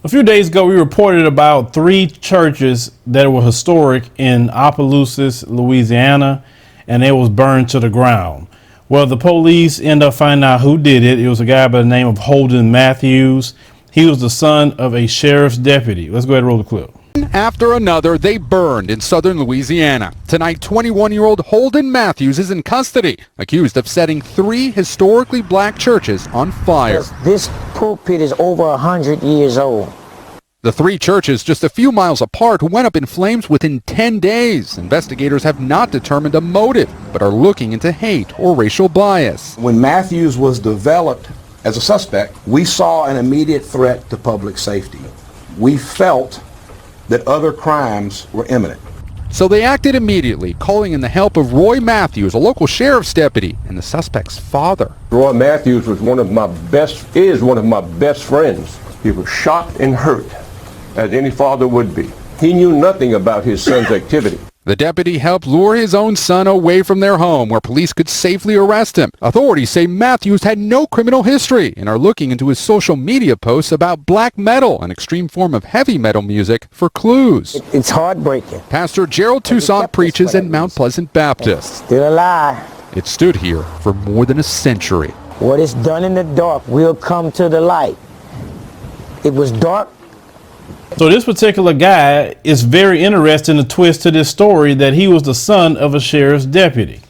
A few days ago, we reported about 3 churches that were historic in Opelousas, Louisiana, and it was burned to the ground. Well, the police ended up finding out who did it. It was a guy by the name of Holden Matthews. He was the son of a sheriff's deputy. Let's go ahead and roll the clip. After another, they burned in southern Louisiana. Tonight, 21-year-old Holden Matthews is in custody, accused of setting 3 historically black churches on fire. This pulpit is over 100 years old. The 3 churches just a few miles apart went up in flames within 10 days. Investigators have not determined a motive, but are looking into hate or racial bias. When Matthews was developed as a suspect, we saw an immediate threat to public safety. We felt that other crimes were imminent. So they acted immediately, calling in the help of Roy Matthews, a local sheriff's deputy, and the suspect's father. Roy Matthews was one of my best friends. He was shocked and hurt, as any father would be. He knew nothing about his son's activity. The deputy helped lure his own son away from their home where police could safely arrest him. Authorities say Matthews had no criminal history and are looking into his social media posts about black metal, an extreme form of heavy metal music, for clues. It's heartbreaking. Pastor Gerald Toussaint preaches at Mount Pleasant Baptist. Still alive. It stood here for more than a century. What is done in the dark will come to the light. It was dark. So this particular guy is very interesting, the twist to this story, that he was the son of a sheriff's deputy.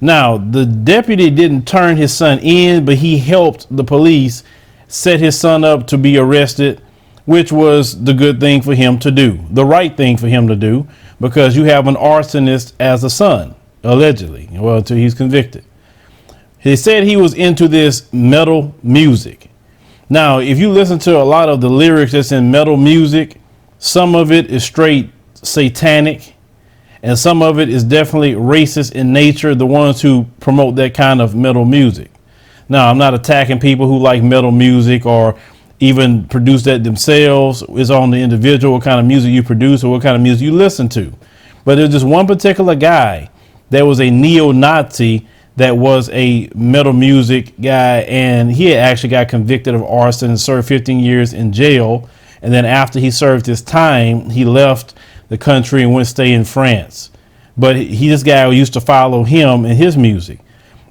Now, the deputy didn't turn his son in, but he helped the police set his son up to be arrested, which was the good thing for him to do, the right thing for him to do, because you have an arsonist as a son, allegedly, well, until he's convicted. He said he was into this metal music. Now, if you listen to a lot of the lyrics that's in metal music, some of it is straight satanic and some of it is definitely racist in nature, the ones who promote that kind of metal music. Now, I'm not attacking people who like metal music or even produce that themselves. It's on the individual what kind of music you produce or what kind of music you listen to. But there's just one particular guy that was a neo-Nazi that was a metal music guy, and he had actually got convicted of arson and served 15 years in jail. And then after he served his time, he left the country and went to stay in France. But this guy used to follow him and his music.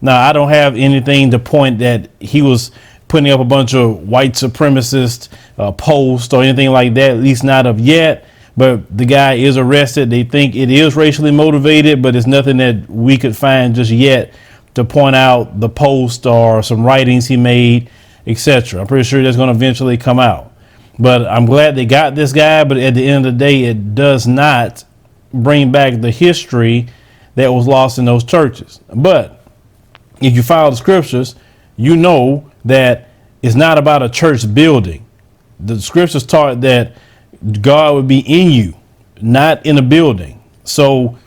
Now, I don't have anything to point that he was putting up a bunch of white supremacist posts or anything like that, at least not of yet. But the guy is arrested. They think it is racially motivated, but it's nothing that we could find just yet to point out the post or some writings he made, etc. I'm pretty sure that's going to eventually come out. But I'm glad they got this guy. But at the end of the day, it does not bring back the history that was lost in those churches. But if you follow the scriptures, you know that it's not about a church building. The scriptures taught that God would be in you, not in a building. So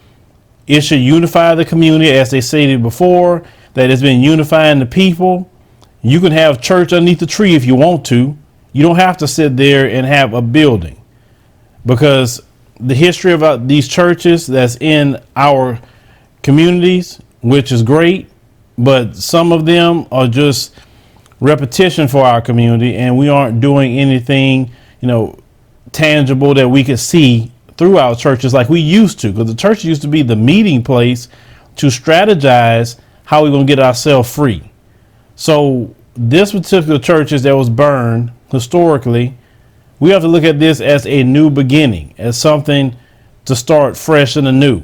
it should unify the community, as they stated before, that it's been unifying the people. You can have church underneath the tree if you want to. You don't have to sit there and have a building, because the history of these churches that's in our communities, which is great, but some of them are just repetition for our community, and we aren't doing anything, tangible that we could see throughout churches like we used to, because the church used to be the meeting place to strategize how we're going to get ourselves free. So this particular churches that was burned historically, we have to look at this as a new beginning, as something to start fresh and anew,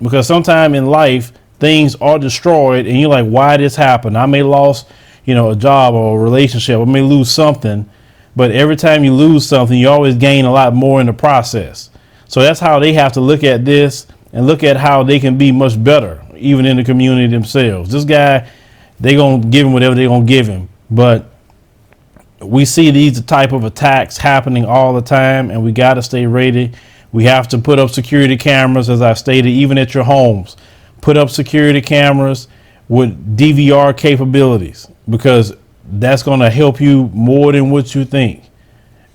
because sometime in life things are destroyed and you're like, why this happened? I may lost, a job or a relationship. I may lose something, but every time you lose something, you always gain a lot more in the process. So that's how they have to look at this and look at how they can be much better, even in the community themselves. This guy, they're going to give him whatever they're going to give him. But we see these type of attacks happening all the time, and we got to stay ready. We have to put up security cameras, as I stated, even at your homes. Put up security cameras with DVR capabilities, because that's going to help you more than what you think,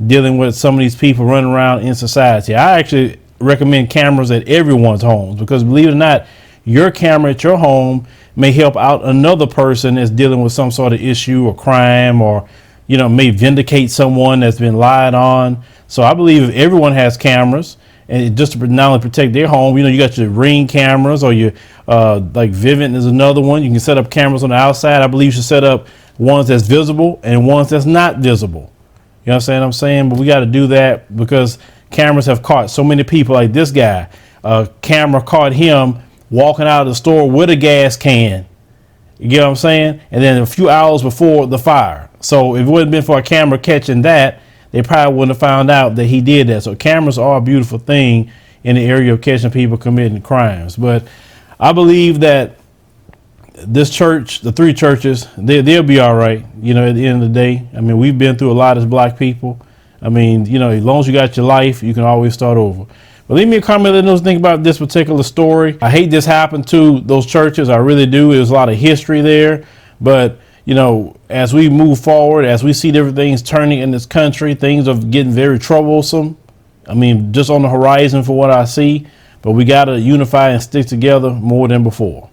dealing with some of these people running around in society. I actually recommend cameras at everyone's homes, because believe it or not, your camera at your home may help out another person that's dealing with some sort of issue or crime or may vindicate someone that's been lied on. So I believe if everyone has cameras, and just to not only protect their home, you got your Ring cameras, or your like Vivint is another one. You can set up cameras on the outside. I believe you should set up ones that's visible and ones that's not visible. You know what I'm saying? But we got to do that because cameras have caught so many people. Like this guy, a camera caught him walking out of the store with a gas can. You get what I'm saying? And then a few hours before the fire. So if it wouldn't been for a camera catching that, they probably wouldn't have found out that he did that. So cameras are a beautiful thing in the area of catching people committing crimes. But I believe that this church, the three churches, they'll be all right. At the end of the day, I mean, we've been through a lot as black people. I mean, as long as you got your life, you can always start over. But leave me a comment, let us think about this particular story. I hate this happened to those churches. I really do. There's a lot of history there. But, as we move forward, as we see different things turning in this country, things are getting very troublesome. I mean, just on the horizon for what I see. But we got to unify and stick together more than before.